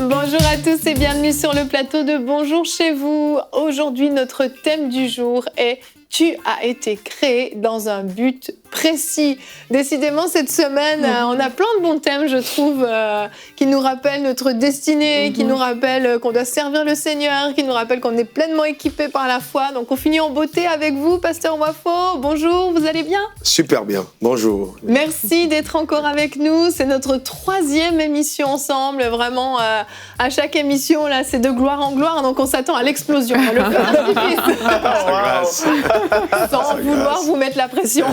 Bonjour à tous et bienvenue sur le plateau de Bonjour chez vous. Aujourd'hui, notre thème du jour est « Tu as été créé dans un but précis ». Décidément, cette semaine, on a plein de bons thèmes, je trouve, qui nous rappellent notre destinée, qui nous rappellent qu'on doit servir le Seigneur, qui nous rappellent qu'on est pleinement équipé par la foi. Donc, on finit en beauté avec vous, Pasteur Wafo. Bonjour, vous allez bien? Super bien, bonjour. Merci d'être encore avec nous. C'est notre 3e émission ensemble. Vraiment, à chaque émission, là, c'est de gloire en gloire. Donc, on s'attend à l'explosion. Le feu d'artifice. Sans vouloir vous mettre la pression.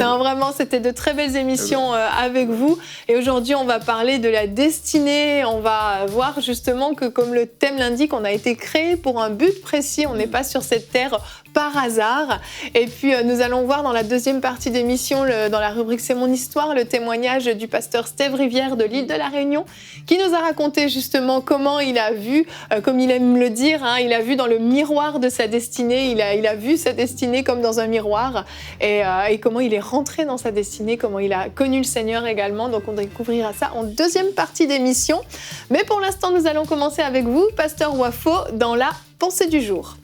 Non, vraiment, c'était de très belles émissions avec vous. Et aujourd'hui, on va parler de la destinée. On va voir justement que, comme le thème l'indique, on a été créé pour un but précis. On n'est pas sur cette terre par hasard. Et puis, nous allons voir dans la deuxième partie d'émission, dans la rubrique C'est mon histoire, le témoignage du pasteur Steve Rivière de l'île de la Réunion, qui nous a raconté justement comment il a vu, comme il aime le dire, il a vu dans le miroir de sa destinée, il a vu sa destinée comme dans un miroir, et comment il est rentré dans sa destinée, comment il a connu le Seigneur également. Donc, on découvrira ça en deuxième partie d'émission. Mais pour l'instant, nous allons commencer avec vous, pasteur Wafo, dans la pensée du jour.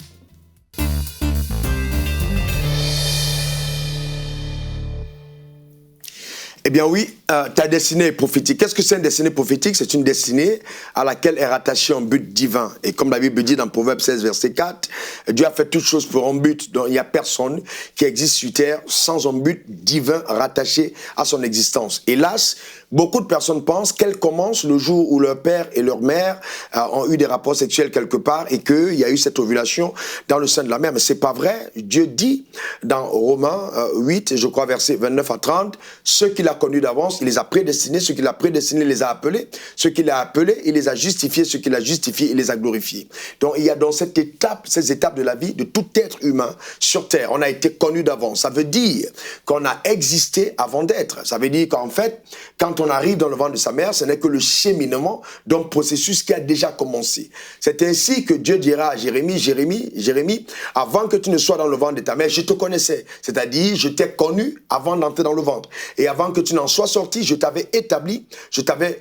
Eh bien oui, ta destinée est prophétique. Qu'est-ce que c'est une destinée prophétique? C'est une destinée à laquelle est rattaché un but divin. Et comme la Bible dit dans Proverbe 16, verset 4, Dieu a fait toutes choses pour un but. Donc il n'y a personne qui existe sur terre sans un but divin rattaché à son existence. Hélas, beaucoup de personnes pensent qu'elle commence le jour où leur père et leur mère ont eu des rapports sexuels quelque part et qu'il y a eu cette ovulation dans le sein de la mère. Mais c'est pas vrai. Dieu dit dans Romains 8, je crois verset 29 à 30, ceux qu'il a connus d'avance, il les a prédestinés, ceux qu'il a prédestinés, il les a appelés, ceux qu'il a appelés, il les a justifiés, ceux qu'il a justifiés, il les a glorifiés. Donc il y a dans cette étape, ces étapes de la vie de tout être humain sur terre, on a été connus d'avance. Ça veut dire qu'on a existé avant d'être. Ça veut dire qu'en fait, quand on arrive dans le ventre de sa mère, ce n'est que le cheminement d'un processus qui a déjà commencé. C'est ainsi que Dieu dira à Jérémie, Jérémie, avant que tu ne sois dans le ventre de ta mère, je te connaissais. C'est-à-dire, je t'ai connu avant d'entrer dans le ventre. Et avant que tu n'en sois sorti, je t'avais établi, je t'avais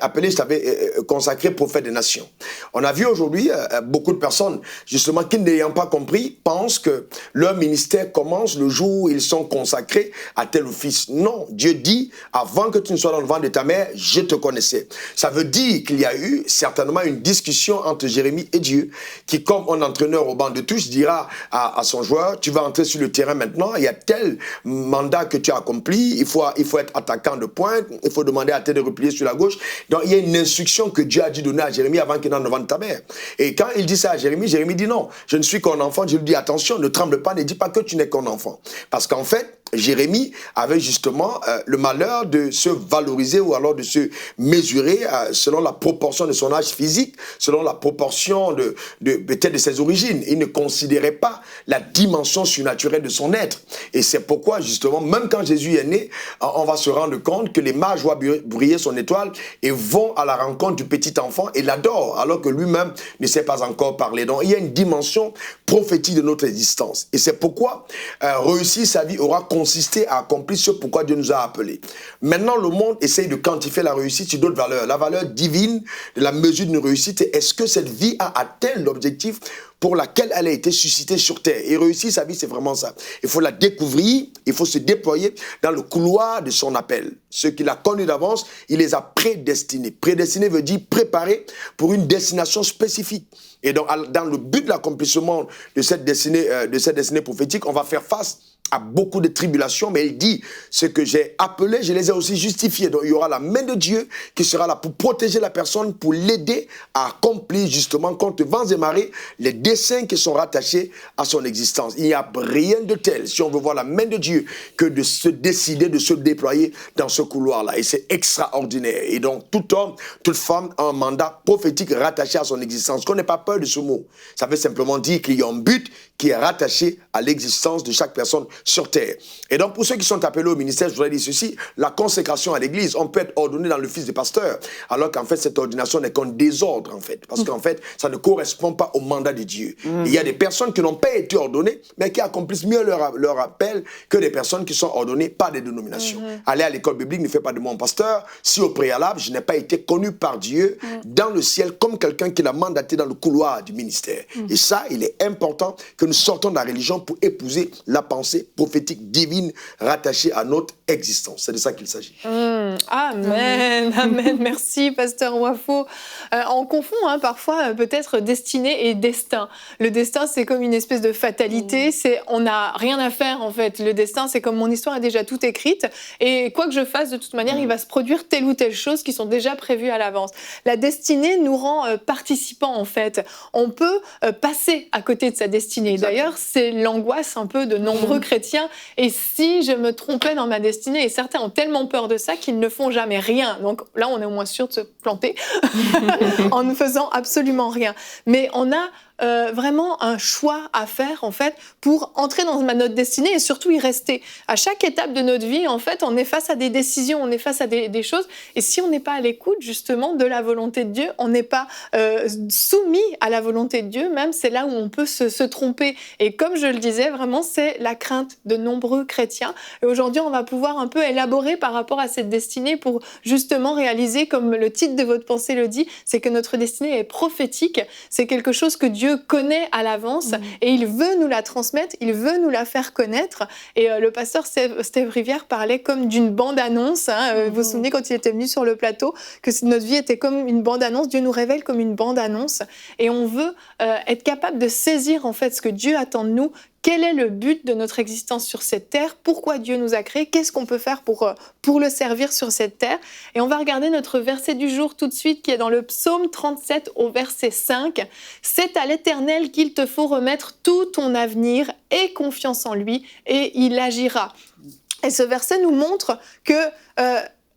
appelé, je t'avais consacré prophète des nations. On a vu aujourd'hui beaucoup de personnes, justement, qui n'ayant pas compris, pensent que leur ministère commence le jour où ils sont consacrés à tel office. Non, Dieu dit, avant que tu ne sois dans le ventre de ta mère, je te connaissais. Ça veut dire qu'il y a eu certainement une discussion entre Jérémie et Dieu, qui, comme un entraîneur au banc de touche, dira à son joueur, tu vas entrer sur le terrain maintenant, il y a tel mandat que tu as accompli, il faut être attaquant de pointe, il faut demander à tel de replier sur la gauche. Donc il y a une instruction que Dieu a dû donner à Jérémie avant qu'il n'en le ventre de ta mère. Et quand il dit ça à Jérémie, Jérémie dit non, je ne suis qu'un enfant. Je lui dis attention, ne tremble pas, ne dis pas que tu n'es qu'un enfant. Parce qu'en fait, Jérémie avait justement le malheur de se valoriser ou alors de se mesurer selon la proportion de son âge physique, selon la proportion peut-être de ses origines. Il ne considérait pas la dimension surnaturelle de son être. Et c'est pourquoi justement, même quand Jésus est né, on va se rendre compte que les mages voient briller son étoile et vont à la rencontre du petit enfant et l'adorent, alors que lui-même ne sait pas encore parler. Donc il y a une dimension prophétique de notre existence. Et c'est pourquoi réussir sa vie aura consisté à accomplir ce pourquoi Dieu nous a appelés. Maintenant, le monde essaye de quantifier la réussite sur d'autres valeurs. La valeur divine de la mesure d'une réussite, c'est est-ce que cette vie a atteint l'objectif pour laquelle elle a été suscitée sur terre. Et réussir sa vie, c'est vraiment ça. Il faut la découvrir, il faut se déployer dans le couloir de son appel. Ceux qu'il a connus d'avance, il les a prédestinés. Prédestinés veut dire préparés pour une destination spécifique. Et donc, dans le but de l'accomplissement de cette destinée prophétique, on va faire face à beaucoup de tribulations, mais il dit, ce que j'ai appelé, je les ai aussi justifiés. Donc il y aura la main de Dieu qui sera là pour protéger la personne, pour l'aider à accomplir justement contre vents et marées les desseins qui sont rattachés à son existence. Il n'y a rien de tel, si on veut voir la main de Dieu, que de se décider, de se déployer dans ce couloir-là. Et c'est extraordinaire. Et donc tout homme, toute femme a un mandat prophétique rattaché à son existence. Qu'on n'ait pas peur de ce mot. Ça veut simplement dire qu'il y a un but qui est rattaché à l'existence de chaque personne sur terre. Et donc, pour ceux qui sont appelés au ministère, je voudrais dire ceci, la consécration à l'église, on peut être ordonné dans l'office de pasteur, alors qu'en fait, cette ordination n'est qu'un désordre, en fait, parce qu'en fait, ça ne correspond pas au mandat de Dieu. Il y a des personnes qui n'ont pas été ordonnées, mais qui accomplissent mieux leur appel que des personnes qui sont ordonnées par des dénominations. Aller à l'école biblique ne fait pas de moi un pasteur, si au préalable, je n'ai pas été connu par Dieu dans le ciel comme quelqu'un qui l'a mandaté dans le couloir du ministère. Et ça, il est important que nous sortons de la religion pour épouser la pensée prophétique divine rattachée à notre existence. C'est de ça qu'il s'agit. Amen, amen. Merci, pasteur Wafo. On confond parfois peut-être destinée et destin. Le destin, c'est comme une espèce de fatalité. On n'a rien à faire, en fait. Le destin, c'est comme mon histoire est déjà toute écrite. Et quoi que je fasse, de toute manière, il va se produire telle ou telle chose qui sont déjà prévues à l'avance. La destinée nous rend participants, en fait. On peut passer à côté de sa destinée. D'ailleurs, c'est l'angoisse un peu de nombreux chrétiens. Et si je me trompais dans ma destinée, et certains ont tellement peur de ça qu'ils ne font jamais rien. Donc là, on est au moins sûr de se planter en ne faisant absolument rien. Mais on a vraiment un choix à faire, en fait, pour entrer dans notre destinée et surtout y rester. À chaque étape de notre vie, en fait, on est face à des décisions, on est face à des choses. Et si on n'est pas à l'écoute, justement, de la volonté de Dieu, on n'est pas soumis à la volonté de Dieu, même, c'est là où on peut se tromper. Et comme je le disais, vraiment, c'est la crainte de nombreux chrétiens. Et aujourd'hui, on va pouvoir un peu élaborer par rapport à cette destinée pour justement réaliser, comme le titre de votre pensée le dit, c'est que notre destinée est prophétique. C'est quelque chose que Dieu connaît à l'avance et il veut nous la transmettre, il veut nous la faire connaître. Et le pasteur Steve Rivière parlait comme d'une bande-annonce. Vous vous souvenez quand il était venu sur le plateau, que notre vie était comme une bande-annonce. Dieu nous révèle comme une bande-annonce et on veut être capable de saisir en fait ce que Dieu attend de nous. Quel est le but de notre existence sur cette terre? Pourquoi Dieu nous a créés? Qu'est-ce qu'on peut faire pour le servir sur cette terre? Et on va regarder notre verset du jour tout de suite qui est dans le psaume 37 au verset 5. « C'est à l'Éternel qu'il te faut remettre tout ton avenir et confiance en lui et il agira. » Et ce verset nous montre que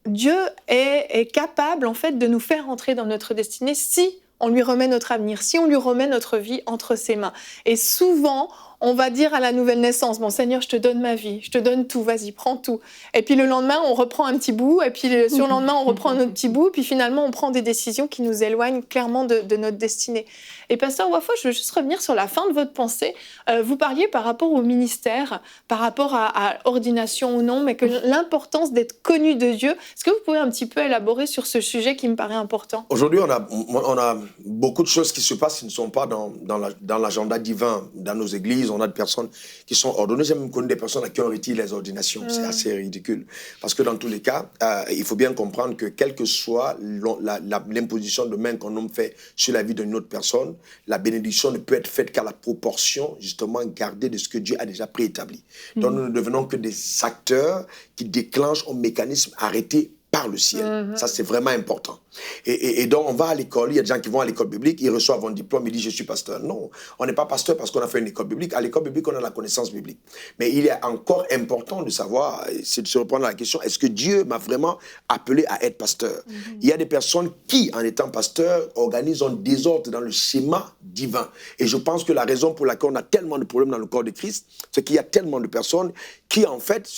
Dieu est capable en fait de nous faire entrer dans notre destinée si on lui remet notre avenir, si on lui remet notre vie entre ses mains. Et souvent, on va dire à la nouvelle naissance, « Bon Seigneur, je te donne ma vie, je te donne tout, vas-y, prends tout. » Et puis le lendemain, on reprend un petit bout, et puis le surlendemain, on reprend un autre petit bout, puis finalement, on prend des décisions qui nous éloignent clairement de notre destinée. Et pasteur Wafo, je veux juste revenir sur la fin de votre pensée. Vous parliez par rapport au ministère, par rapport à ordination ou non, mais que l'importance d'être connu de Dieu. Est-ce que vous pouvez un petit peu élaborer sur ce sujet qui me paraît important? Aujourd'hui, on a beaucoup de choses qui se passent qui ne sont pas dans l'agenda divin, dans nos églises. On a des personnes qui sont ordonnées. J'ai même connu des personnes à qui on retire les ordinations. C'est assez ridicule. Parce que dans tous les cas, il faut bien comprendre que quelle que soit l'imposition de main qu'un homme fait sur la vie d'une autre personne, la bénédiction ne peut être faite qu'à la proportion, justement, gardée de ce que Dieu a déjà préétabli. Donc nous ne devenons que des acteurs qui déclenchent un mécanisme arrêté par le ciel. Ça, c'est vraiment important. Et donc, on va à l'école, il y a des gens qui vont à l'école biblique, ils reçoivent un diplôme, ils disent « je suis pasteur ». Non, on n'est pas pasteur parce qu'on a fait une école biblique. À l'école biblique, on a la connaissance biblique. Mais il est encore important de savoir, c'est de se reprendre à la question, est-ce que Dieu m'a vraiment appelé à être pasteur? Il y a des personnes qui, en étant pasteur, organisent un désordre dans le schéma divin. Et je pense que la raison pour laquelle on a tellement de problèmes dans le corps de Christ, c'est qu'il y a tellement de personnes qui, en fait,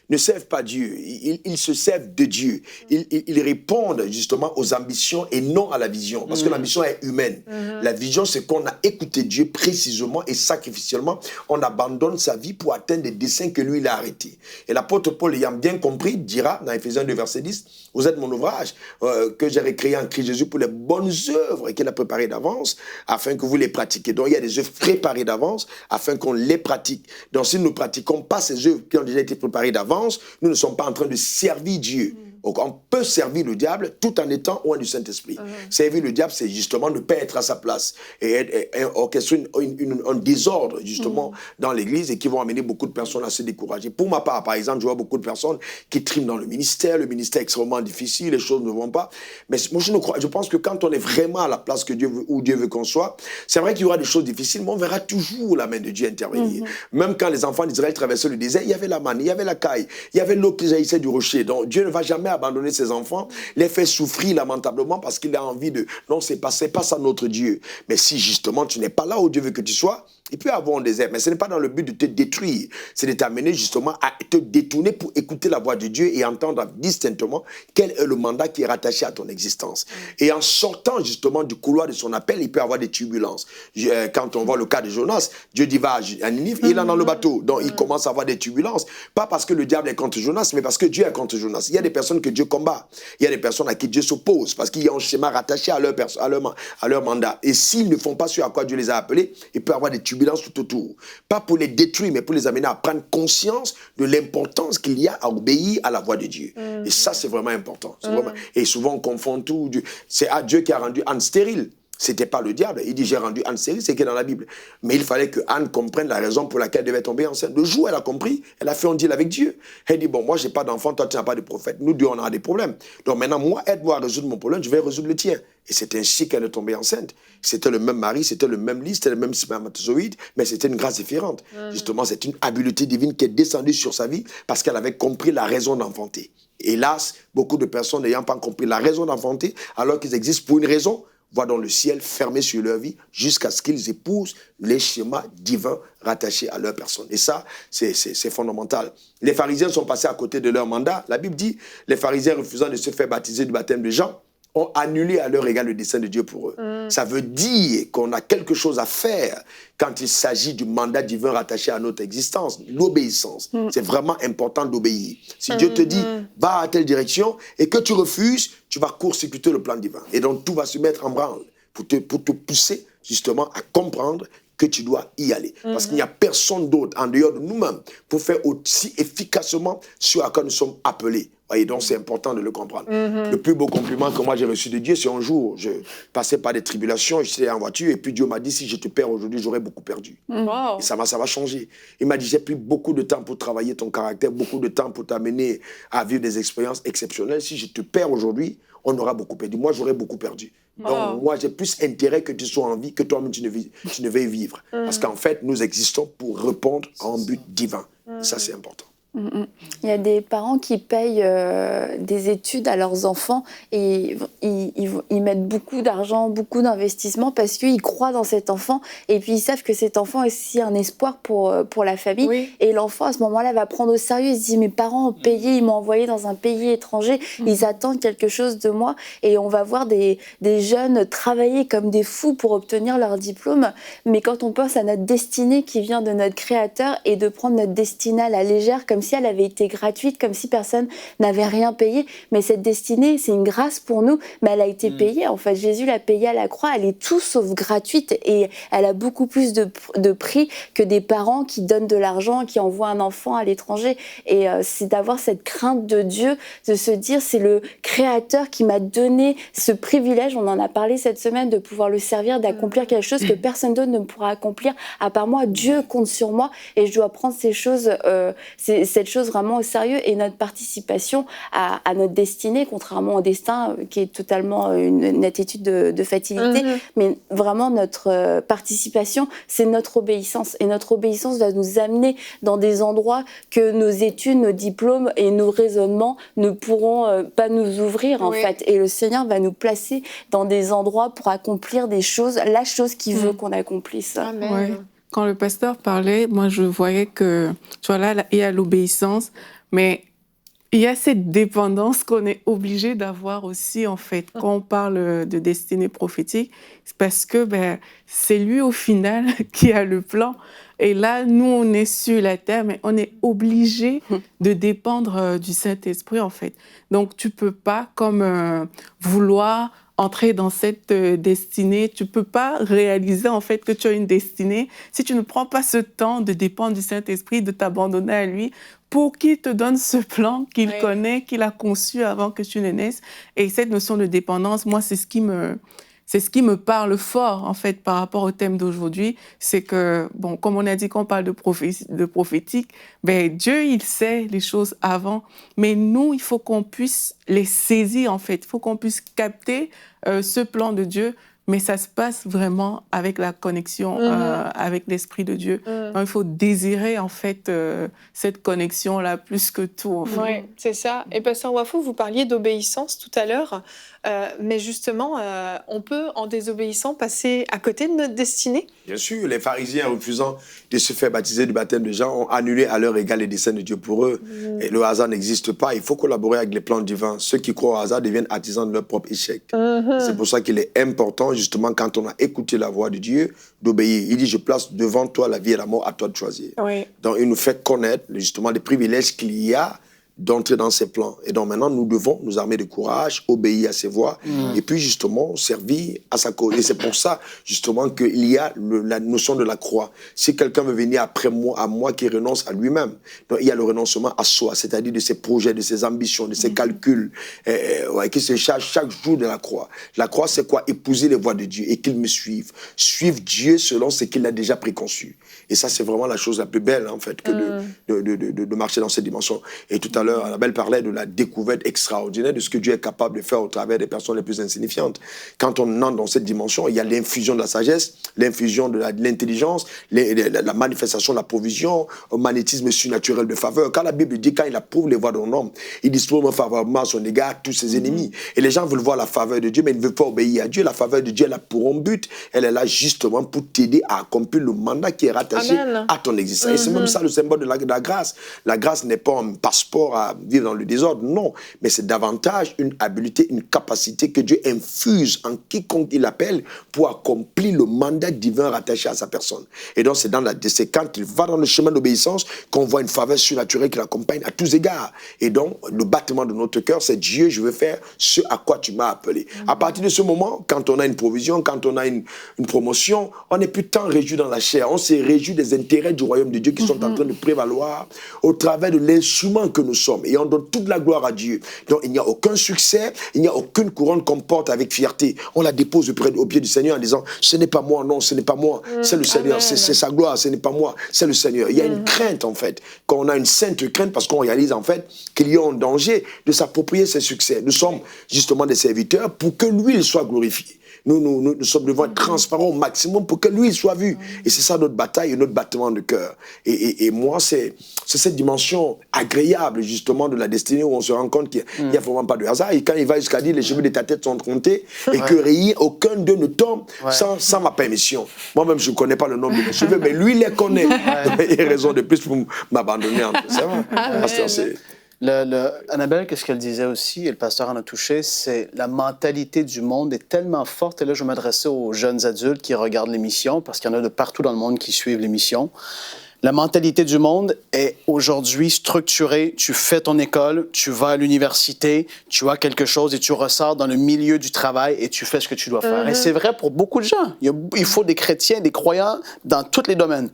ne servent pas Dieu. Ils se servent de Dieu. Ils répondent justement aux ambitions et non à la vision. Parce que l'ambition est humaine. La vision, c'est qu'on a écouté Dieu précisément et sacrificiellement. On abandonne sa vie pour atteindre des desseins que lui, il a arrêtés. Et l'apôtre Paul, ayant bien compris, dira dans Éphésiens 2, verset 10, « Vous êtes mon ouvrage que j'ai recréé en Christ Jésus pour les bonnes œuvres qu'il a préparées d'avance afin que vous les pratiquiez. » Donc, il y a des œuvres préparées d'avance afin qu'on les pratique. Donc, si nous ne pratiquons pas ces œuvres qui ont déjà été préparées d'avance, nous ne sommes pas en train de servir Dieu. Donc, on peut servir le diable tout en étant loin du Saint-Esprit. Servir le diable, c'est justement ne pas être à sa place et orchestrer un désordre, justement, dans l'Église et qui vont amener beaucoup de personnes à se décourager. Pour ma part, par exemple, je vois beaucoup de personnes qui triment dans le ministère est extrêmement difficile, les choses ne vont pas. Mais moi, je pense que quand on est vraiment à la place que Dieu veut, où Dieu veut qu'on soit, c'est vrai qu'il y aura des choses difficiles, mais on verra toujours la main de Dieu intervenir. Même quand les enfants d'Israël traversaient le désert, il y avait la manne, il y avait la caille, il y avait l'eau qui jaillissait du rocher. Donc Dieu ne va jamais abandonner ses enfants, les faire souffrir lamentablement parce qu'il a envie de... Non, c'est pas ça notre Dieu. Mais si justement tu n'es pas là où Dieu veut que tu sois, il peut y avoir un désert, mais ce n'est pas dans le but de te détruire. C'est de t'amener justement à te détourner pour écouter la voix de Dieu et entendre distinctement quel est le mandat qui est rattaché à ton existence. Et en sortant justement du couloir de son appel, il peut y avoir des turbulences. Quand on voit le cas de Jonas, Dieu dit va à Ninive, il est dans le bateau. Donc il commence à avoir des turbulences. Pas parce que le diable est contre Jonas, mais parce que Dieu est contre Jonas. Il y a des personnes que Dieu combat. Il y a des personnes à qui Dieu s'oppose parce qu'il y a un schéma rattaché à leur mandat. Et s'ils ne font pas ce à quoi Dieu les a appelés, il peut y avoir des turbulences tout autour. Pas pour les détruire, mais pour les amener à prendre conscience de l'importance qu'il y a à obéir à la voix de Dieu. Et ça, c'est vraiment important. Et souvent, on confond tout. C'est à Dieu qui a rendu Anne stérile. C'était pas le diable. Il dit, j'ai rendu Anne stérile, c'est qui est dans la Bible. Mais il fallait que Anne comprenne la raison pour laquelle elle devait tomber enceinte. Le jour où elle a compris, elle a fait un deal avec Dieu. Elle dit, bon, moi, j'ai pas d'enfant, toi, tu n'as pas de prophète. Nous deux, on a des problèmes. Donc maintenant, moi, aide-moi à résoudre mon problème, je vais résoudre le tien. Et c'est ainsi qu'elle est tombée enceinte. C'était le même mari, c'était le même lit, c'était le même spermatozoïde, mais c'était une grâce différente. Justement, c'est une habileté divine qui est descendue sur sa vie parce qu'elle avait compris la raison d'enfanter. Hélas, beaucoup de personnes n'ayant pas compris la raison d'enfanter, alors qu'ils existent pour une raison, voient dans le ciel fermé sur leur vie jusqu'à ce qu'ils épousent les schémas divins rattachés à leur personne. Et ça, c'est fondamental. Les pharisiens sont passés à côté de leur mandat. La Bible dit, les pharisiens refusant de se faire baptiser du baptême de Jean, ont annulé à leur égard le dessein de Dieu pour eux. Ça veut dire qu'on a quelque chose à faire quand il s'agit du mandat divin rattaché à notre existence, l'obéissance. C'est vraiment important d'obéir. Si Dieu te dit, va à telle direction, et que tu refuses, tu vas court-circuiter le plan divin. Et donc tout va se mettre en branle pour te pousser justement à comprendre que tu dois y aller. Parce qu'il n'y a personne d'autre en dehors de nous-mêmes pour faire aussi efficacement ce à quoi nous sommes appelés. Et donc, c'est important de le comprendre. Le plus beau compliment que moi j'ai reçu de Dieu, c'est un jour, je passais par des tribulations, j'étais en voiture, et puis Dieu m'a dit, si je te perds aujourd'hui, j'aurais beaucoup perdu. Et ça va changer. Il m'a dit, j'ai pris beaucoup de temps pour travailler ton caractère, beaucoup de temps pour t'amener à vivre des expériences exceptionnelles. Si je te perds aujourd'hui, on aura beaucoup perdu. Moi, j'aurais beaucoup perdu. Donc, moi, j'ai plus intérêt que tu sois en vie que toi-même, tu ne veuilles vivre. Parce qu'en fait, nous existons pour répondre à un but divin. Ça, c'est important. Il y a des parents qui payent des études à leurs enfants et ils mettent beaucoup d'argent, beaucoup d'investissement parce qu'ils croient dans cet enfant et puis ils savent que cet enfant est aussi un espoir pour la famille. Oui. Et l'enfant, à ce moment-là, va prendre au sérieux. Il se dit, mes parents ont payé, ils m'ont envoyé dans un pays étranger, ils attendent quelque chose de moi. Et on va voir des jeunes travailler comme des fous pour obtenir leur diplôme. Mais quand on pense à notre destinée qui vient de notre Créateur et de prendre notre destinée à la légère, comme si elle avait été gratuite, comme si personne n'avait rien payé. Mais cette destinée, c'est une grâce pour nous, mais elle a été payée. En fait, Jésus l'a payée à la croix. Elle est tout sauf gratuite et elle a beaucoup plus de prix que des parents qui donnent de l'argent, qui envoient un enfant à l'étranger. Et c'est d'avoir cette crainte de Dieu, de se dire, c'est le Créateur qui m'a donné ce privilège, on en a parlé cette semaine, de pouvoir le servir, d'accomplir quelque chose que personne d'autre ne pourra accomplir à part moi. Dieu compte sur moi et je dois prendre ces choses, cette chose vraiment au sérieux et notre participation à notre destinée, contrairement au destin qui est totalement une attitude de facilité, mais vraiment notre participation, c'est notre obéissance. Et notre obéissance va nous amener dans des endroits que nos études, nos diplômes et nos raisonnements ne pourront pas nous ouvrir en fait. Et le Seigneur va nous placer dans des endroits pour accomplir des choses, la chose qu'il veut qu'on accomplisse. Amen. Ouais. Quand le pasteur parlait, moi je voyais que, tu vois, là, il y a l'obéissance, mais il y a cette dépendance qu'on est obligé d'avoir aussi, en fait. Quand on parle de destinée prophétique, c'est parce que c'est lui, au final, qui a le plan. Et là, nous, on est sur la terre, mais on est obligé de dépendre du Saint-Esprit, en fait. Donc, tu peux pas, comme vouloir entrer dans cette destinée. Tu peux pas réaliser en fait que tu as une destinée si tu ne prends pas ce temps de dépendre du Saint-Esprit, de t'abandonner à lui pour qu'il te donne ce plan qu'il connaît, qu'il a conçu avant que tu ne naisses. Et cette notion de dépendance, moi, c'est ce qui me parle fort, en fait, par rapport au thème d'aujourd'hui. C'est que, bon, comme on a dit qu'on parle de prophétique, ben, Dieu, il sait les choses avant. Mais nous, il faut qu'on puisse les saisir, en fait. Il faut qu'on puisse capter ce plan de Dieu. Mais ça se passe vraiment avec la connexion avec l'Esprit de Dieu. Donc, il faut désirer, en fait, cette connexion-là plus que tout. En fait. Oui, c'est ça. Et Pasteur Wafou, vous parliez d'obéissance tout à l'heure. Mais justement, on peut, en désobéissant, passer à côté de notre destinée? Bien sûr, les pharisiens, refusant de se faire baptiser du baptême de Jean, ont annulé à leur égard les desseins de Dieu pour eux. Et le hasard n'existe pas. Il faut collaborer avec les plans divins. Ceux qui croient au hasard deviennent artisans de leur propre échec. C'est pour ça qu'il est important, justement, quand on a écouté la voix de Dieu, d'obéir. Il dit, je place devant toi la vie et la mort, à toi de choisir. Oui. Donc, il nous fait connaître, justement, les privilèges qu'il y a d'entrer dans ses plans. Et donc maintenant, nous devons nous armer de courage, obéir à ses voix, et puis justement servir à sa cause. Et c'est pour ça, justement, qu'il y a la notion de la croix. Si quelqu'un veut venir après moi, à moi qui renonce à lui-même, donc il y a le renoncement à soi, c'est-à-dire de ses projets, de ses ambitions, de ses calculs, qui se charge chaque jour de la croix. La croix, c'est quoi? Épouser les voies de Dieu et qu'il me suive. Suivre Dieu selon ce qu'il a déjà préconçu. Et ça, c'est vraiment la chose la plus belle, en fait, que de marcher dans cette dimension. Et tout à l'heure, Annabelle parlait de la découverte extraordinaire de ce que Dieu est capable de faire au travers des personnes les plus insignifiantes. Quand on entre dans cette dimension, il y a l'infusion de la sagesse, l'infusion de l'intelligence, la manifestation de la provision, un magnétisme surnaturel de faveur. Quand la Bible dit, quand il approuve les voies d'un homme, il dispose favorablement à son égard à tous ses ennemis. Et les gens veulent voir la faveur de Dieu, mais ils ne veulent pas obéir à Dieu. La faveur de Dieu, elle a pour un but. Elle est là justement pour t'aider à accomplir le mandat qui est rattaché à ton existence. Et c'est même ça le symbole de la grâce. La grâce n'est pas un passeport à vivre dans le désordre, non. Mais c'est davantage une habilité, une capacité que Dieu infuse en quiconque il appelle pour accomplir le mandat divin rattaché à sa personne. Et donc c'est quand il va dans le chemin d'obéissance qu'on voit une faveur surnaturelle qui l'accompagne à tous égards. Et donc le battement de notre cœur, c'est Dieu, je veux faire ce à quoi tu m'as appelé. À partir de ce moment, quand on a une provision, quand on a une promotion, on n'est plus tant réjoui dans la chair. On s'est réjoui des intérêts du royaume de Dieu qui sont en train de prévaloir au travers de l'instrument que nous sommes. Et on donne toute la gloire à Dieu. Donc il n'y a aucun succès, il n'y a aucune couronne qu'on porte avec fierté. On la dépose au pied du Seigneur en disant, ce n'est pas moi, non, ce n'est pas moi, c'est le Seigneur, c'est sa gloire, ce n'est pas moi, c'est le Seigneur. Il y a une crainte en fait, quand on a une sainte crainte parce qu'on réalise en fait qu'il y a un danger de s'approprier ses succès. Nous sommes justement des serviteurs pour que lui il soit glorifié. Nous sommes devant être transparents au maximum pour que lui soit vu. Et c'est ça notre bataille et notre battement de cœur. Et moi, c'est cette dimension agréable, justement, de la destinée où on se rend compte qu'il n'y a vraiment pas de hasard. Et quand il va jusqu'à dire les cheveux de ta tête sont comptés et que rien, aucun d'eux ne tombe sans ma permission. Moi-même, je ne connais pas le nombre de mes cheveux, mais lui, il les connaît. Il y a raison de plus pour m'abandonner. C'est vrai. Annabelle, qu'est-ce qu'elle disait aussi, et le pasteur en a touché, c'est la mentalité du monde est tellement forte, et là je vais m'adresser aux jeunes adultes qui regardent l'émission, parce qu'il y en a de partout dans le monde qui suivent l'émission. La mentalité du monde est aujourd'hui structurée. Tu fais ton école, tu vas à l'université, tu as quelque chose et tu ressors dans le milieu du travail et tu fais ce que tu dois faire. Et c'est vrai pour beaucoup de gens. Il faut des chrétiens, des croyants dans tous les domaines.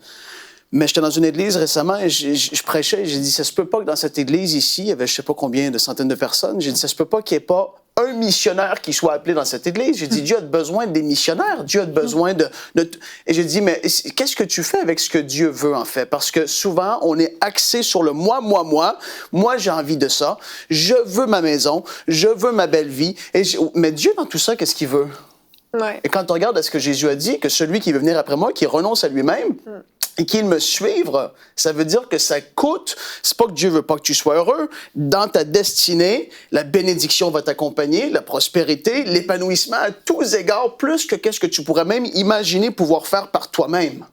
Mais j'étais dans une église récemment et je prêchais et j'ai dit, ça se peut pas que dans cette église ici, il y avait je sais pas combien de centaines de personnes, j'ai dit, ça se peut pas qu'il n'y ait pas un missionnaire qui soit appelé dans cette église. J'ai dit, Dieu a besoin des missionnaires, Dieu a besoin de... Et j'ai dit, mais qu'est-ce que tu fais avec ce que Dieu veut en fait? Parce que souvent, on est axé sur le moi, j'ai envie de ça, je veux ma maison, je veux ma belle vie. Mais Dieu, dans tout ça, qu'est-ce qu'il veut? Et quand on regarde à ce que Jésus a dit, que celui qui veut venir après moi, qui renonce à lui-même, et qu'il me suivre, ça veut dire que ça coûte. C'est pas que Dieu veut pas que tu sois heureux. Dans ta destinée, la bénédiction va t'accompagner, la prospérité, l'épanouissement à tous égards, plus que qu'est-ce que tu pourrais même imaginer pouvoir faire par toi-même.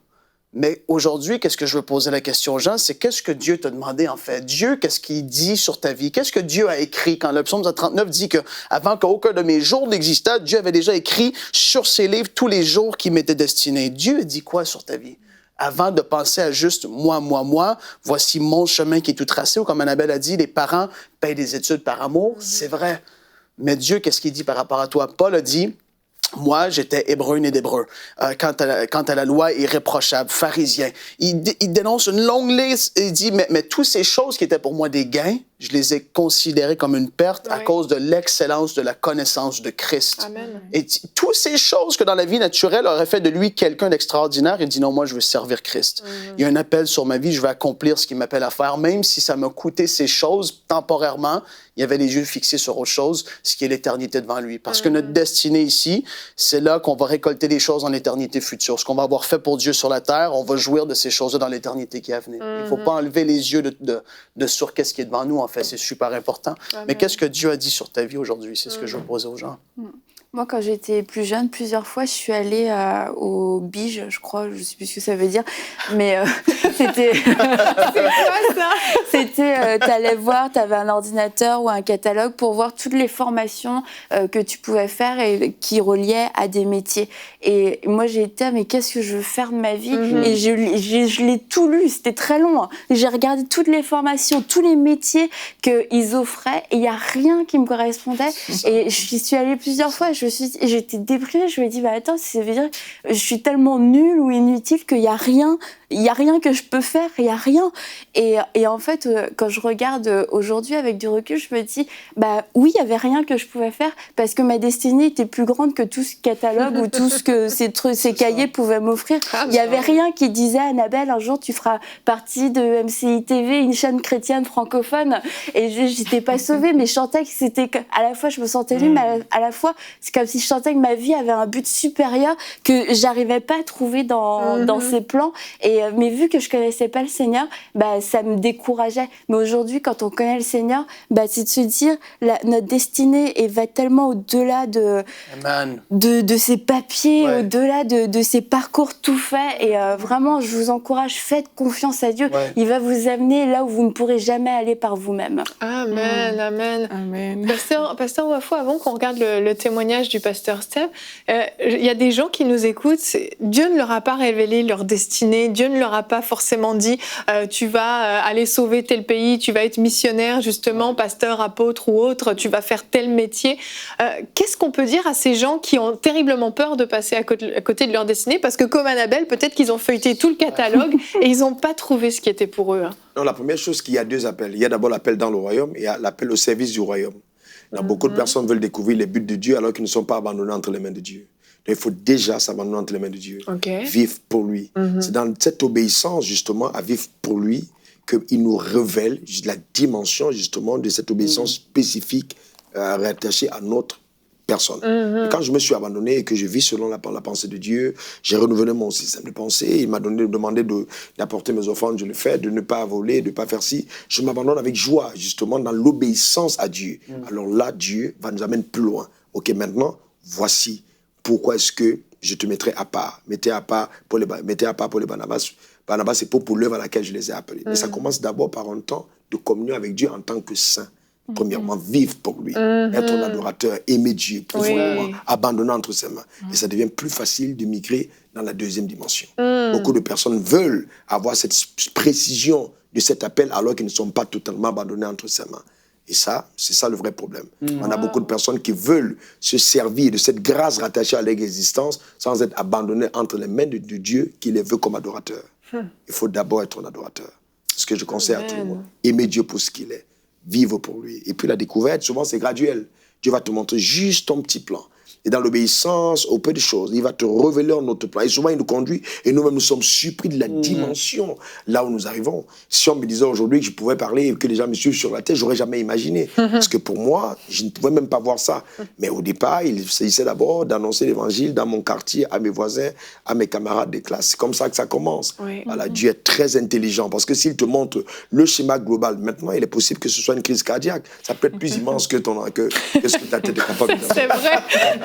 Mais aujourd'hui, qu'est-ce que je veux poser la question aux gens, c'est qu'est-ce que Dieu t'a demandé en fait? Dieu, qu'est-ce qu'il dit sur ta vie? Qu'est-ce que Dieu a écrit? Quand le psaume 39 dit qu'avant qu'aucun de mes jours n'existât, Dieu avait déjà écrit sur ses livres tous les jours qui m'étaient destinés. Dieu dit quoi sur ta vie? Avant de penser à juste moi, voici mon chemin qui est tout tracé, ou comme Annabelle a dit, les parents payent des études par amour, c'est vrai. Mais Dieu, qu'est-ce qu'il dit par rapport à toi? Paul a dit, moi, j'étais hébreu né d'hébreu. Quant à la loi irréprochable, pharisien. Il dénonce une longue liste. Il dit, mais toutes ces choses qui étaient pour moi des gains, je les ai considérées comme une perte à cause de l'excellence de la connaissance de Christ. Amen. Et toutes ces choses que dans la vie naturelle auraient fait de lui quelqu'un d'extraordinaire, il dit non, moi je veux servir Christ. Il y a un appel sur ma vie, je veux accomplir ce qu'il m'appelle à faire, même si ça m'a coûté ces choses temporairement. Il y avait les yeux fixés sur autre chose, ce qui est l'éternité devant lui. Parce que notre destinée ici, c'est là qu'on va récolter des choses en l'éternité future. Ce qu'on va avoir fait pour Dieu sur la terre, on va jouir de ces choses-là dans l'éternité qui est à venir. Il ne faut pas enlever les yeux de sur qu'est-ce qui est devant nous, en fait. C'est super important. Amen. Mais qu'est-ce que Dieu a dit sur ta vie aujourd'hui? C'est ce que je veux poser aux gens. Moi, quand j'étais plus jeune, plusieurs fois, je suis allée au Bige, je crois, je ne sais plus ce que ça veut dire, mais c'était... C'est quoi ça? C'était, t'allais voir, t'avais un ordinateur ou un catalogue pour voir toutes les formations que tu pouvais faire et qui reliaient à des métiers. Et moi, j'ai été, mais qu'est-ce que je veux faire de ma vie? Et je l'ai tout lu, c'était très long. Hein. J'ai regardé toutes les formations, tous les métiers qu'ils offraient, et il n'y a rien qui me correspondait. Et j'y suis allée plusieurs fois. J'étais déprimée, je me dis, bah attends, ça veut dire je suis tellement nulle ou inutile qu'il n'y a rien que je peux faire, il n'y a rien. Et en fait, quand je regarde aujourd'hui avec du recul, je me dis, bah oui, il n'y avait rien que je pouvais faire parce que ma destinée était plus grande que tout ce catalogue ou tout ce que ces cahiers pouvaient m'offrir. Il n'y avait rien qui disait, Annabelle, un jour tu feras partie de MCI TV, une chaîne chrétienne francophone. Et je n'étais pas sauvée, mais je sentais que c'était... À la fois, je me sentais nulle, mais à la fois, c'est comme si je sentais que ma vie avait un but supérieur que j'arrivais pas à trouver dans ces plans. Mais vu que je connaissais pas le Seigneur, bah, ça me décourageait. Mais aujourd'hui, quand on connaît le Seigneur, bah, c'est de se dire, notre destinée va tellement au-delà de ces papiers, au-delà de ces parcours tout faits. Et vraiment, je vous encourage, faites confiance à Dieu. Il va vous amener là où vous ne pourrez jamais aller par vous-même. Amen, amen. Amen. Pasteur Wafo, avant qu'on regarde le témoignage du pasteur Steph, il y a des gens qui nous écoutent. Dieu ne leur a pas révélé leur destinée. Dieu ne leur a pas forcément dit tu vas aller sauver tel pays, tu vas être missionnaire justement, pasteur, apôtre ou autre, tu vas faire tel métier. Qu'est-ce qu'on peut dire à ces gens qui ont terriblement peur de passer à côté de leur destinée? Parce que comme Annabelle, peut-être qu'ils ont feuilleté tout le catalogue et ils n'ont pas trouvé ce qui était pour eux. Hein. Non, la première chose, qu'il y a deux appels. Il y a d'abord l'appel dans le royaume et il y a l'appel au service du royaume. Beaucoup de personnes veulent découvrir les buts de Dieu alors qu'ils ne sont pas abandonnés entre les mains de Dieu. Donc, il faut déjà s'abandonner entre les mains de Dieu. Vivre pour lui. C'est dans cette obéissance, justement, à vivre pour lui, qu'il nous révèle la dimension, justement, de cette obéissance spécifique rattachée à notre personne. Et quand je me suis abandonné et que je vis selon la pensée de Dieu, j'ai renouvelé mon système de pensée. Il m'a demandé d'apporter mes offrandes, je le fais, de ne pas voler, de ne pas faire ci. Je m'abandonne avec joie, justement, dans l'obéissance à Dieu. Alors là, Dieu va nous amener plus loin. OK, maintenant, voici pourquoi est-ce que je te mettrai à part. Mettez à part pour les Barnabas. Barnabas, c'est pour l'œuvre à laquelle je les ai appelés. Mais ça commence d'abord par un temps de communion avec Dieu en tant que saint. Premièrement, vivre pour lui, être un adorateur, aimer Dieu, profondément, abandonner entre ses mains. Et ça devient plus facile de migrer dans la deuxième dimension. Beaucoup de personnes veulent avoir cette précision de cet appel alors qu'ils ne sont pas totalement abandonnés entre ses mains. Et ça, c'est ça le vrai problème. On a beaucoup de personnes qui veulent se servir de cette grâce rattachée à leur existence sans être abandonnés entre les mains de Dieu qui les veut comme adorateurs. Il faut d'abord être un adorateur. C'est ce que je conseille à tout le monde. Aimer Dieu pour ce qu'il est. Vivre pour lui. Et puis la découverte, souvent, c'est graduel. Dieu va te montrer juste ton petit plan. Et dans l'obéissance aux peu de choses, il va te révéler un autre plan. Et souvent, il nous conduit. Et nous-mêmes, nous sommes surpris de la dimension là où nous arrivons. Si on me disait aujourd'hui que je pouvais parler et que les gens me suivent sur la tête, je n'aurais jamais imaginé. Parce que pour moi, je ne pouvais même pas voir ça. Mais au départ, il s'agissait d'abord d'annoncer l'évangile dans mon quartier, à mes voisins, à mes camarades de classe. C'est comme ça que ça commence. Voilà, Dieu est très intelligent. Parce que s'il te montre le schéma global, maintenant, il est possible que ce soit une crise cardiaque. Ça peut être plus immense que ce que ta tête est capable de faire. C'est vrai.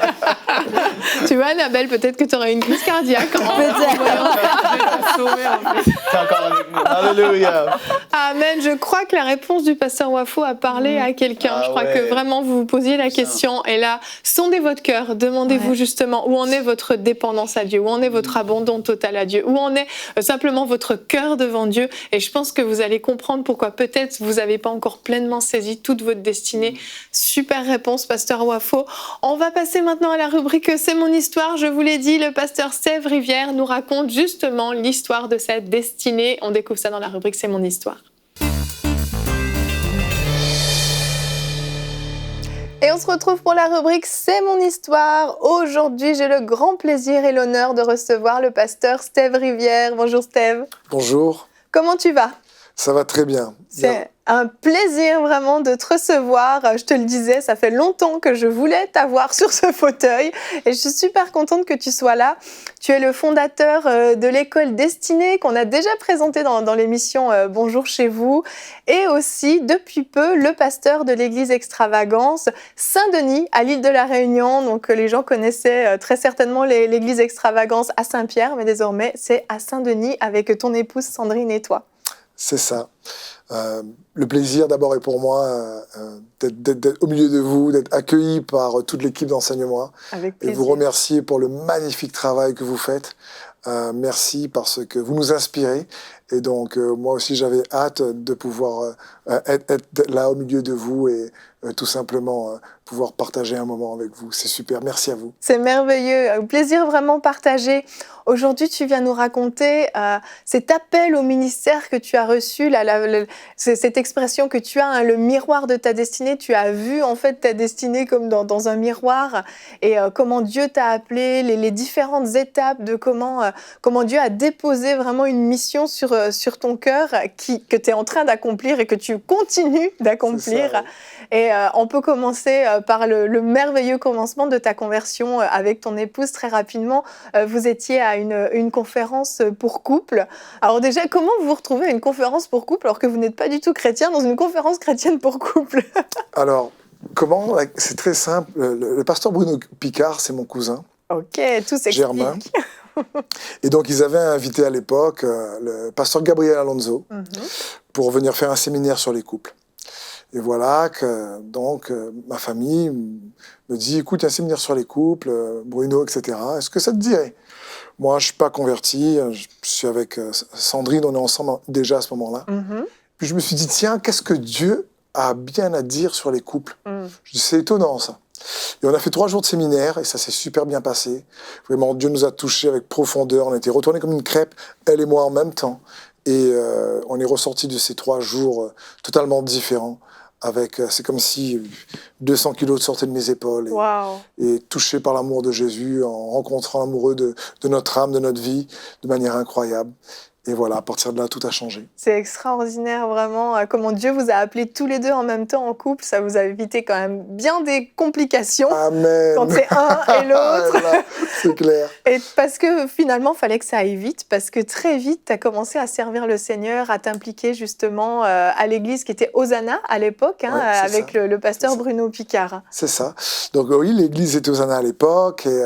Tu vois, Annabelle, peut-être que tu aurais une crise cardiaque. Peut-être. T'es encore avec nous. Alléluia. Amen. Je crois que la réponse du pasteur Wafo a parlé à quelqu'un. Ah Je crois ouais. que vraiment vous vous posiez la question. Et là, sondez votre cœur. Demandez-vous justement où en est votre dépendance à Dieu, où en est votre abandon total à Dieu, où en est simplement votre cœur devant Dieu. Et je pense que vous allez comprendre pourquoi peut-être vous n'avez pas encore pleinement saisi toute votre destinée. Super réponse, pasteur Wafo. On va passer maintenant à la rubrique C'est mon histoire. Je vous l'ai dit, le pasteur Steve Rivière nous raconte justement l'histoire de sa destinée. On découvre ça dans la rubrique C'est mon histoire. Et on se retrouve pour la rubrique C'est mon histoire. Aujourd'hui, j'ai le grand plaisir et l'honneur de recevoir le pasteur Steve Rivière. Bonjour Steve. Bonjour, Comment tu vas ? ça va très bien. C'est un plaisir vraiment de te recevoir. Je te le disais, ça fait longtemps que je voulais t'avoir sur ce fauteuil et je suis super contente que tu sois là. Tu es le fondateur de l'école Destinée qu'on a déjà présentée dans l'émission Bonjour chez vous et aussi depuis peu le pasteur de l'église Extravagance Saint-Denis à l'île de la Réunion. Donc les gens connaissaient très certainement l'église Extravagance à Saint-Pierre, mais désormais c'est à Saint-Denis avec ton épouse Sandrine et toi. C'est ça. Le plaisir d'abord est pour moi d'être au milieu de vous, d'être accueilli par toute l'équipe d'enseignement Avec et plaisir. vous remercier pour le magnifique travail que vous faites. Merci parce que vous nous inspirez et donc moi aussi j'avais hâte de pouvoir être là au milieu de vous et tout simplement pouvoir partager un moment avec vous. C'est super, merci à vous. C'est merveilleux, un plaisir vraiment partagé. Aujourd'hui, tu viens nous raconter cet appel au ministère que tu as reçu, cette expression que tu as, hein, le miroir de ta destinée. Tu as vu en fait ta destinée comme dans un miroir et comment Dieu t'a appelé, les différentes étapes de comment Dieu a déposé vraiment une mission sur ton cœur que tu es en train d'accomplir et que tu continues d'accomplir. C'est ça, Et on peut commencer par le merveilleux commencement de ta conversion avec ton épouse très rapidement. Vous étiez à une conférence pour couple. Alors déjà, comment vous vous retrouvez à une conférence pour couple alors que vous n'êtes pas du tout chrétien dans une conférence chrétienne pour couple? Alors, comment? C'est très simple. Le pasteur Bruno Picard, c'est mon cousin. Ok, tout s'explique. Germain. Et donc, ils avaient invité à l'époque le pasteur Gabriel Alonso pour venir faire un séminaire sur les couples. Et voilà que donc ma famille me dit, écoute, il y a un séminaire sur les couples, Bruno, etc. Est-ce que ça te dirait? Moi, je suis pas converti, je suis avec Sandrine, on est ensemble déjà à ce moment-là. Puis je me suis dit, tiens, qu'est-ce que Dieu a bien à dire sur les couples? Je dis, c'est étonnant ça. Et on a fait 3 jours de séminaire et ça s'est super bien passé. Vraiment, Dieu nous a touchés avec profondeur. On était retournés comme une crêpe, elle et moi en même temps. Et on est ressortis de ces 3 jours totalement différents. C'est comme si 200 kilos sortaient de mes épaules et touché par l'amour de Jésus, en rencontrant l'amoureux de notre âme, de notre vie, de manière incroyable. Et voilà, à partir de là, tout a changé. C'est extraordinaire, vraiment, comment Dieu vous a appelés tous les deux en même temps en couple. Ça vous a évité quand même bien des complications. Amen. Quand c'est un et l'autre. Voilà, c'est clair. Et parce que finalement, il fallait que ça aille vite, parce que très vite, tu as commencé à servir le Seigneur, à t'impliquer justement à l'église qui était Hosanna à l'époque, hein, Ouais, avec ça. le pasteur C'est ça. Bruno Picard. C'est ça. Donc oui, l'église était Hosanna à l'époque, et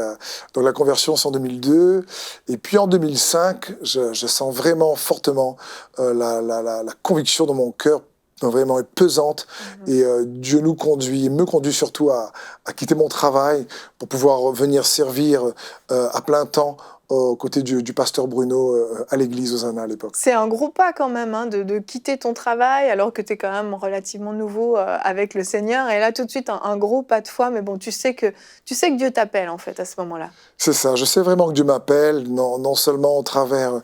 donc la conversion c'est en 2002, et puis en 2005, je sens vraiment fortement la conviction dans mon cœur vraiment est pesante, et Dieu me conduit surtout à quitter mon travail pour pouvoir venir servir à plein temps aux côtés du pasteur Bruno à l'église Hosanna à l'époque. C'est un gros pas quand même, hein, de quitter ton travail alors que tu es quand même relativement nouveau avec le Seigneur. Et là, tout de suite, un gros pas de foi. Mais bon, tu sais que Dieu t'appelle en fait à ce moment-là. C'est ça, je sais vraiment que Dieu m'appelle, non seulement au travers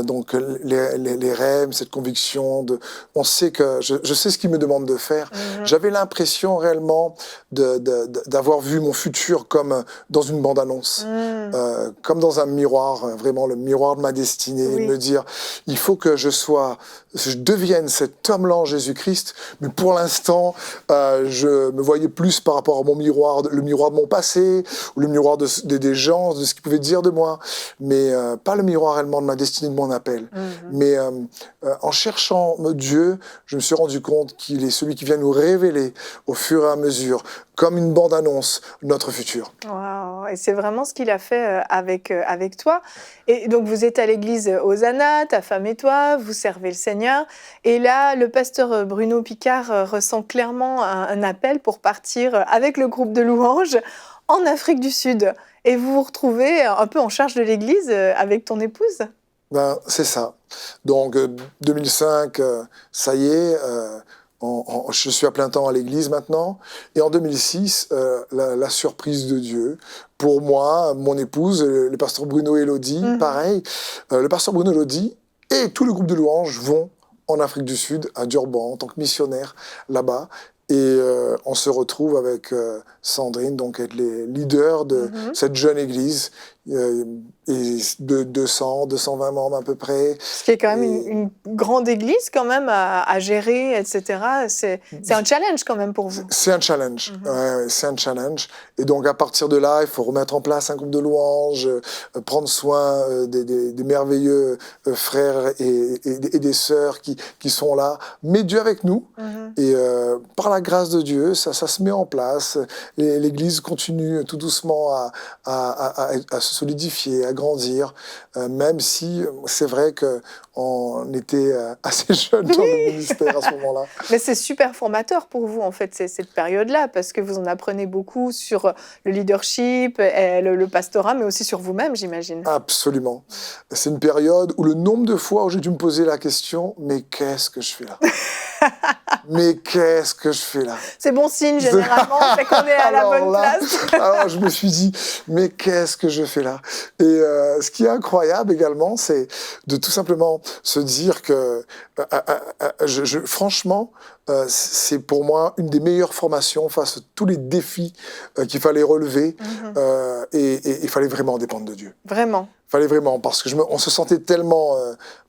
donc les rêves, cette conviction, on sait que je sais ce qu'il me demande de faire. J'avais l'impression réellement d'avoir vu mon futur comme dans une bande-annonce, comme dans un miroir, vraiment le miroir de ma destinée, Oui. de me dire, il faut que je devienne cet homme-là en Jésus-Christ, mais pour l'instant, je me voyais plus par rapport à mon miroir, le miroir de mon passé, ou le miroir des gens, de ce qu'ils pouvaient dire de moi, mais pas le miroir réellement de ma destinée, de mon appel. Mais en cherchant Dieu, je me suis rendu compte qu'il est celui qui vient nous révéler au fur et à mesure, comme une bande-annonce, notre futur. Wow. Et c'est vraiment ce qu'il a fait avec toi. Et donc, vous êtes à l'église Hosanna, ta femme et toi, vous servez le Seigneur. Et là, le pasteur Bruno Picard ressent clairement un appel pour partir avec le groupe de louanges en Afrique du Sud. Et vous vous retrouvez un peu en charge de l'église avec ton épouse. Ben, c'est ça. Donc, 2005, ça y est, je suis à plein temps à l'église maintenant. Et en 2006, la surprise de Dieu. Pour moi, mon épouse, le pasteur Bruno et Elodie, pareil. Le pasteur Bruno et Elodie et tout le groupe de louanges vont en Afrique du Sud, à Durban, en tant que missionnaire là-bas. Et on se retrouve avec Sandrine, donc être les leaders de cette jeune église, et de 200, 220 membres à peu près. Ce qui est quand même une grande église quand même à gérer, etc. C'est un challenge quand même pour vous. C'est un challenge, ouais, c'est un challenge. Et donc à partir de là, il faut remettre en place un groupe de louanges, prendre soin des merveilleux frères et des sœurs qui sont là. Mais Dieu avec nous, et par la grâce de Dieu, ça se met en place. L'église continue tout doucement à se solidifier, à grandir, même si c'est vrai qu'on était assez jeunes dans le ministère à ce moment-là. Mais c'est super formateur pour vous, en fait, cette période-là, parce que vous en apprenez beaucoup sur le leadership, et le pastorat, mais aussi sur vous-même, j'imagine. Absolument. C'est une période où le nombre de fois où j'ai dû me poser la question, mais qu'est-ce que je fais là? Mais qu'est-ce que je fais là? C'est bon signe, généralement, c'est qu'on est à la bonne place. Alors je me suis dit, mais qu'est-ce que je fais là? Et ce qui est incroyable également, c'est de tout simplement se dire que, franchement, c'est pour moi une des meilleures formations face à tous les défis qu'il fallait relever. Et il fallait vraiment dépendre de Dieu. Vraiment. Il fallait vraiment, parce que on se sentait tellement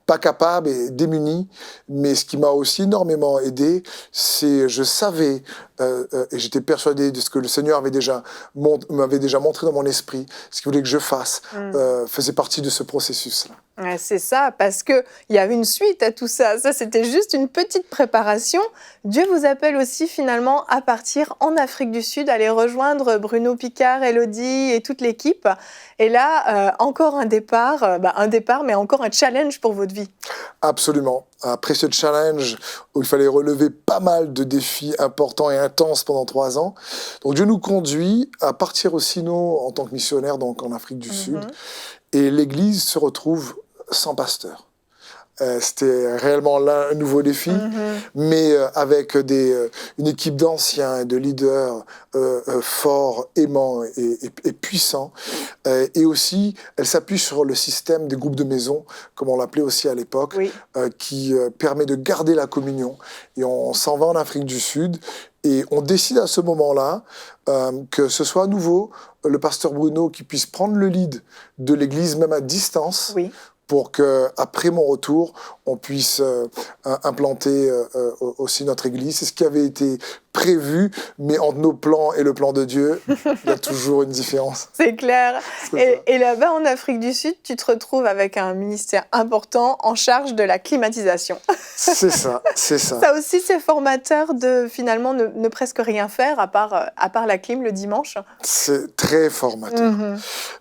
pas capable et démuni. Mais ce qui m'a aussi énormément aidé, c'est je savais et j'étais persuadé de ce que le Seigneur m'avait déjà montré dans mon esprit, ce qu'il voulait que je fasse, faisait partie de ce processus-là. Ouais, c'est ça, parce qu'il y a une suite à tout ça. Ça, c'était juste une petite préparation. Dieu vous appelle aussi finalement à partir en Afrique du Sud, aller rejoindre Bruno Picard, Elodie et toute l'équipe. Et là, encore un départ, mais encore un challenge pour votre vie. Absolument. Après ce challenge où il fallait relever pas mal de défis importants et intenses pendant 3 ans, donc Dieu nous conduit à partir aussi, nous, en tant que missionnaires, donc en Afrique du Sud. Et l'Église se retrouve sans pasteur. C'était réellement là un nouveau défi, mais avec une équipe d'anciens et de leaders forts, aimants et puissants. Et aussi, elle s'appuie sur le système des groupes de maison, comme on l'appelait aussi à l'époque, qui permet de garder la communion. Et on s'en va en Afrique du Sud, et on décide à ce moment-là que ce soit à nouveau le pasteur Bruno qui puisse prendre le lead de l'Église, même à distance, pour qu'après mon retour, on puisse implanter aussi notre Église. C'est ce qui avait été prévu, mais entre nos plans et le plan de Dieu, il y a toujours une différence. C'est clair. Et là-bas, en Afrique du Sud, tu te retrouves avec un ministère important en charge de la climatisation. C'est ça, c'est ça. Ça aussi, c'est formateur de finalement ne presque rien faire à part la clim le dimanche. C'est très formateur.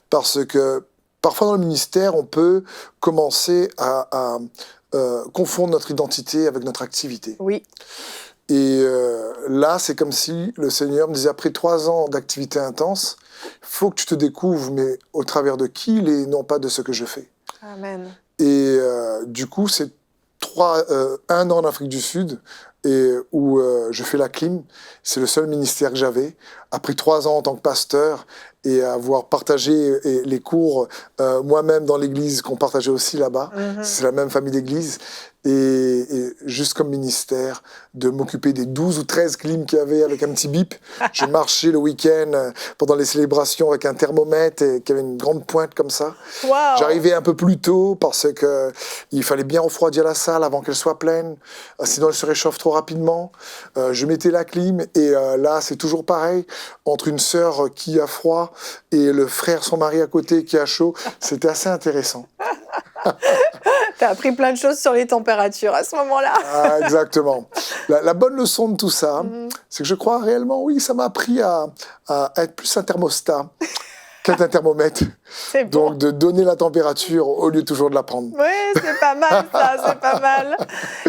Parce que parfois dans le ministère, on peut commencer à confondre notre identité avec notre activité. Oui. Et là, c'est comme si le Seigneur me disait, après 3 ans d'activité intense, il faut que tu te découvres, mais au travers de qui il est, non pas de ce que je fais. Amen. Et du coup, c'est 1 an en Afrique du Sud, et où je fais la clim. C'est le seul ministère que j'avais, après 3 ans en tant que pasteur et avoir partagé les cours moi-même dans l'église qu'on partageait aussi là-bas, c'est la même famille d'église, et juste comme ministère, de m'occuper des 12 ou 13 clims qu'il y avait avec un petit bip. Je marchais le week-end pendant les célébrations avec un thermomètre et qui avait une grande pointe comme ça. Wow. J'arrivais un peu plus tôt parce qu'il fallait bien refroidir la salle avant qu'elle soit pleine, sinon elle se réchauffe trop rapidement. Je mettais la clim et là c'est toujours pareil, entre une sœur qui a froid et le frère, son mari à côté qui a chaud, c'était assez intéressant. T'as appris plein de choses sur les températures à ce moment-là. Ah, exactement. La bonne leçon de tout ça, c'est que je crois réellement, oui, ça m'a appris à être plus un thermostat qu'un thermomètre. C'est bon. Donc de donner la température au lieu toujours de la prendre. Oui, c'est pas mal ça, c'est pas mal.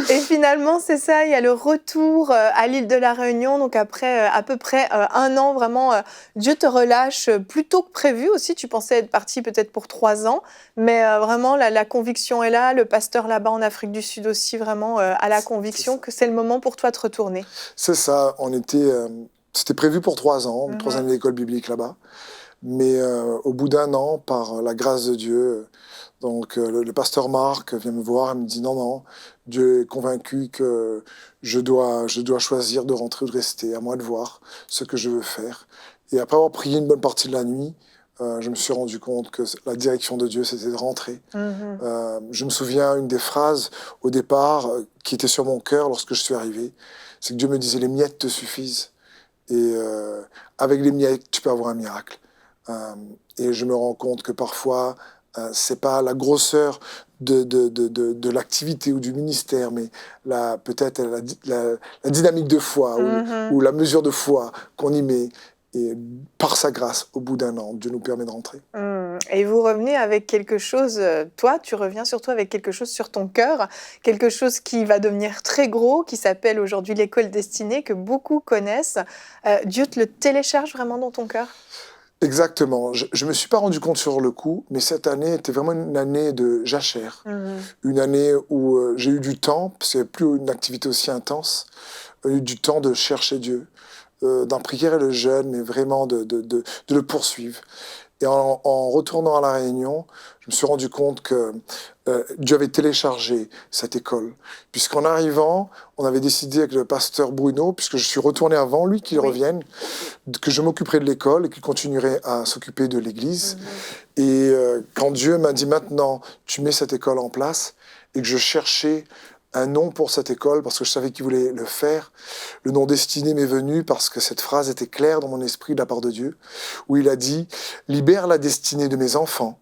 Et finalement, c'est ça, il y a le retour à l'île de la Réunion. Donc après à peu près 1 an, vraiment, Dieu te relâche plus tôt que prévu aussi. Tu pensais être parti peut-être pour 3 ans. Mais vraiment, la conviction est là. Le pasteur là-bas en Afrique du Sud aussi, vraiment, a la conviction que c'est le moment pour toi de retourner. C'est ça, c'était prévu pour 3 ans, 3 années d'école biblique là-bas. Mais au bout d'1 an, par la grâce de Dieu, donc le pasteur Marc vient me voir et me dit non, Dieu est convaincu que je dois choisir de rentrer ou de rester, à moi de voir ce que je veux faire. Et après avoir prié une bonne partie de la nuit, je me suis rendu compte que la direction de Dieu, c'était de rentrer. Je me souviens, une des phrases au départ qui était sur mon cœur lorsque je suis arrivé, c'est que Dieu me disait « les miettes te suffisent ». Et avec les miettes, tu peux avoir un miracle. Et je me rends compte que parfois, c'est pas la grosseur de l'activité ou du ministère, mais peut-être la dynamique de foi ou la mesure de foi qu'on y met. Et par sa grâce, au bout d'1 an, Dieu nous permet de rentrer. Et vous revenez avec quelque chose, toi, tu reviens surtout avec quelque chose sur ton cœur, quelque chose qui va devenir très gros, qui s'appelle aujourd'hui l'école destinée, que beaucoup connaissent. Dieu te le télécharge vraiment dans ton cœur ? Exactement. Je ne me suis pas rendu compte sur le coup, mais cette année était vraiment une année de jachère. Une année où j'ai eu du temps, parce qu'il n'y avait plus une activité aussi intense, eu du temps de chercher Dieu, d'en prier le jeûne, mais vraiment de le poursuivre. Et en retournant à La Réunion, je me suis rendu compte que Dieu avait téléchargé cette école. Puisqu'en arrivant, on avait décidé avec le pasteur Bruno, puisque je suis retourné avant lui qu'il revienne, que je m'occuperais de l'école et qu'il continuerait à s'occuper de l'église. Et quand Dieu m'a dit maintenant, tu mets cette école en place, et que je cherchais un nom pour cette école, parce que je savais qu'il voulait le faire. Le nom destiné m'est venu parce que cette phrase était claire dans mon esprit de la part de Dieu, où il a dit « Libère la destinée de mes enfants,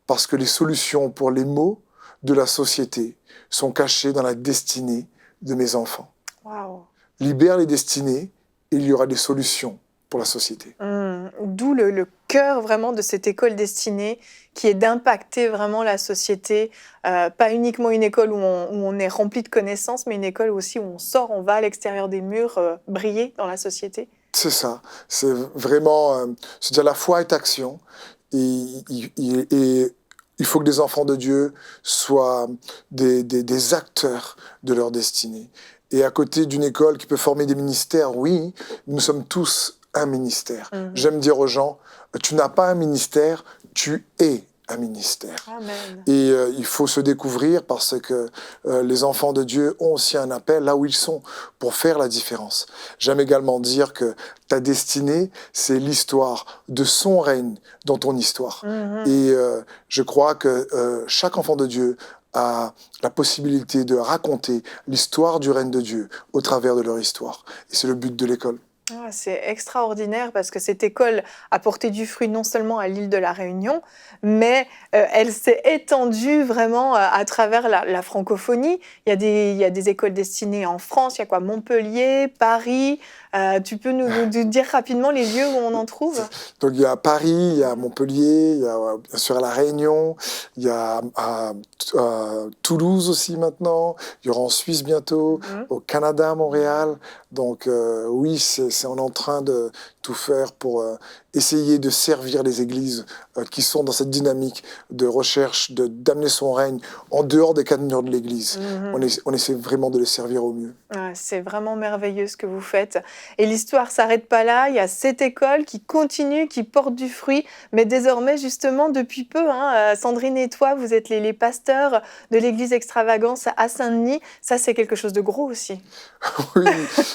parce que les solutions pour les maux de la société sont cachées dans la destinée de mes enfants. Wow. » Libère les destinées, et il y aura des solutions pour la société. D'où le cœur vraiment de cette école destinée, qui est d'impacter vraiment la société, pas uniquement une école où on est rempli de connaissances, mais une école aussi où on sort, on va à l'extérieur des murs, briller dans la société. C'est ça, c'est vraiment, c'est-à-dire la foi est action, et il faut que les enfants de Dieu soient des acteurs de leur destinée. Et à côté d'une école qui peut former des ministères, oui, nous sommes tous un ministère. J'aime dire aux gens, tu n'as pas un ministère, tu es un ministère. Amen. Et il faut se découvrir parce que les enfants de Dieu ont aussi un appel là où ils sont pour faire la différence. J'aime également dire que ta destinée, c'est l'histoire de son règne dans ton histoire. Et je crois que chaque enfant de Dieu a la possibilité de raconter l'histoire du règne de Dieu au travers de leur histoire. Et c'est le but de l'école. Ah, c'est extraordinaire parce que cette école a porté du fruit non seulement à l'île de la Réunion, mais elle s'est étendue vraiment à travers la francophonie. Il y a des écoles destinées en France, il y a quoi, Montpellier, Paris. Tu peux nous dire rapidement les lieux où on en trouve ? Donc il y a Paris, il y a Montpellier, il y a bien sûr à La Réunion, il y a à Toulouse aussi maintenant, il y aura en Suisse bientôt, au Canada, à Montréal. Donc oui, on est en train de tout faire pour essayer de servir les églises qui sont dans cette dynamique de recherche, d'amener son règne en dehors des 4 murs de l'église. On essaie vraiment de les servir au mieux. C'est vraiment merveilleux ce que vous faites. Et l'histoire s'arrête pas là. Il y a cette école qui continue, qui porte du fruit. Mais désormais, justement, depuis peu, Sandrine et toi, vous êtes les pasteurs de l'église Extravagance à Saint-Denis. Ça, c'est quelque chose de gros aussi. Oui,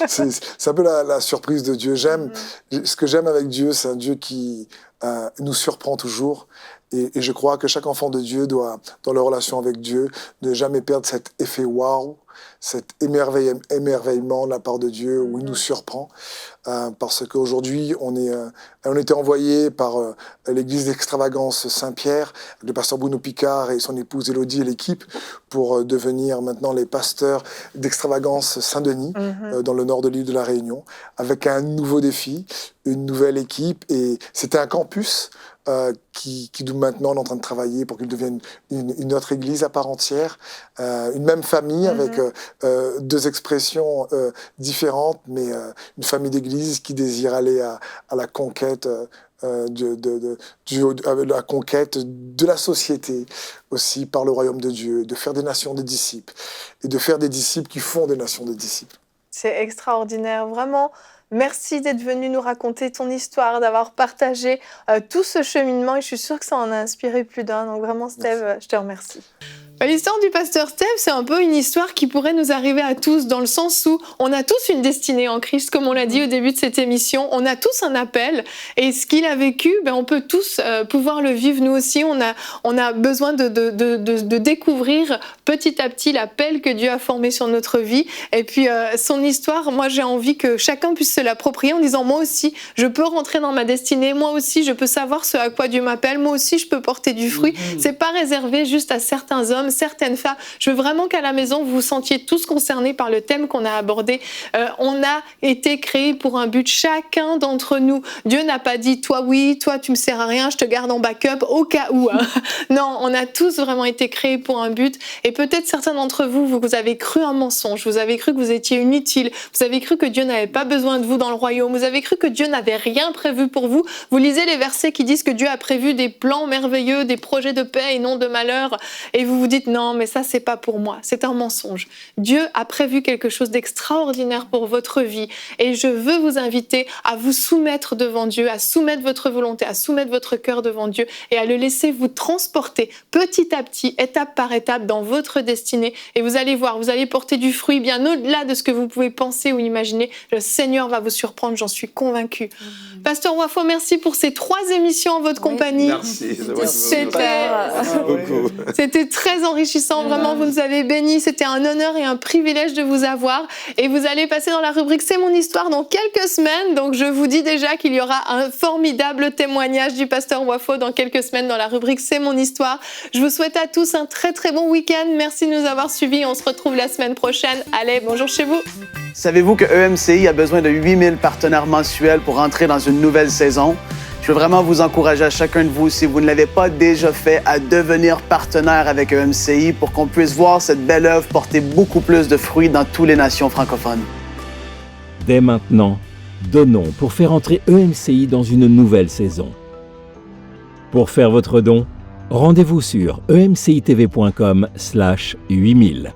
c'est un peu la surprise de Dieu. Ce que j'aime avec Dieu, c'est un Dieu qui nous surprend toujours. Et je crois que chaque enfant de Dieu doit, dans leur relation avec Dieu, ne jamais perdre cet effet wow, cet émerveillement de la part de Dieu où il nous surprend. Parce qu'aujourd'hui, on était envoyé par l'église d'Extravagance Saint-Pierre, le pasteur Bruno Picard et son épouse Élodie et l'équipe, pour devenir maintenant les pasteurs d'Extravagance Saint-Denis, dans le nord de l'île de la Réunion, avec un nouveau défi, une nouvelle équipe. Et c'était un campus qui nous maintenant on est en train de travailler pour qu'il devienne une autre église à part entière, une même famille avec deux expressions différentes, mais une famille d'église qui désire aller à la conquête la conquête de la société aussi par le royaume de Dieu, de faire des nations des disciples et de faire des disciples qui font des nations des disciples. C'est extraordinaire, vraiment. Merci d'être venu nous raconter ton histoire, d'avoir partagé tout ce cheminement et je suis sûre que ça en a inspiré plus d'un. Donc vraiment, Steve, je te remercie. L'histoire du pasteur Steve, c'est un peu une histoire qui pourrait nous arriver à tous, dans le sens où on a tous une destinée en Christ, comme on l'a dit au début de cette émission. On a tous un appel, et ce qu'il a vécu, on peut tous pouvoir le vivre nous aussi. On a besoin de découvrir petit à petit l'appel que Dieu a formé sur notre vie. Et puis son histoire, moi j'ai envie que chacun puisse se l'approprier en disant moi aussi, je peux rentrer dans ma destinée, moi aussi je peux savoir ce à quoi Dieu m'appelle, moi aussi je peux porter du fruit. C'est pas réservé juste à certains hommes, certaines femmes. Je veux vraiment qu'à la maison, vous vous sentiez tous concernés par le thème qu'on a abordé. On a été créés pour un but, chacun d'entre nous. Dieu n'a pas dit, toi oui, toi tu me sers à rien, je te garde en backup au cas où. Non, on a tous vraiment été créés pour un but. Et peut-être certains d'entre vous, vous avez cru un mensonge, vous avez cru que vous étiez inutile, vous avez cru que Dieu n'avait pas besoin de vous dans le royaume, vous avez cru que Dieu n'avait rien prévu pour vous. Vous lisez les versets qui disent que Dieu a prévu des plans merveilleux, des projets de paix et non de malheur. Et vous vous dites, non, mais ça, c'est pas pour moi. C'est un mensonge. Dieu a prévu quelque chose d'extraordinaire pour votre vie. Et je veux vous inviter à vous soumettre devant Dieu, à soumettre votre volonté, à soumettre votre cœur devant Dieu et à le laisser vous transporter petit à petit, étape par étape, dans votre destinée. Et vous allez voir, vous allez porter du fruit bien au-delà de ce que vous pouvez penser ou imaginer. Le Seigneur va vous surprendre, j'en suis convaincue. Pasteur Wafo, merci pour ces 3 émissions en votre compagnie. Merci. C'était très enrichissant, vraiment, vous nous avez bénis. C'était un honneur et un privilège de vous avoir. Et vous allez passer dans la rubrique C'est mon histoire dans quelques semaines. Donc je vous dis déjà qu'il y aura un formidable témoignage du pasteur Wafo dans quelques semaines dans la rubrique C'est mon histoire. Je vous souhaite à tous un très très bon week-end. Merci de nous avoir suivis. On se retrouve la semaine prochaine. Allez, bonjour chez vous. Savez-vous que EMCI a besoin de 8000 partenaires mensuels pour entrer dans une nouvelle saison? Je veux vraiment vous encourager à chacun de vous, si vous ne l'avez pas déjà fait, à devenir partenaire avec EMCI pour qu'on puisse voir cette belle œuvre porter beaucoup plus de fruits dans toutes les nations francophones. Dès maintenant, donnons pour faire entrer EMCI dans une nouvelle saison. Pour faire votre don, rendez-vous sur emcitv.com/8000.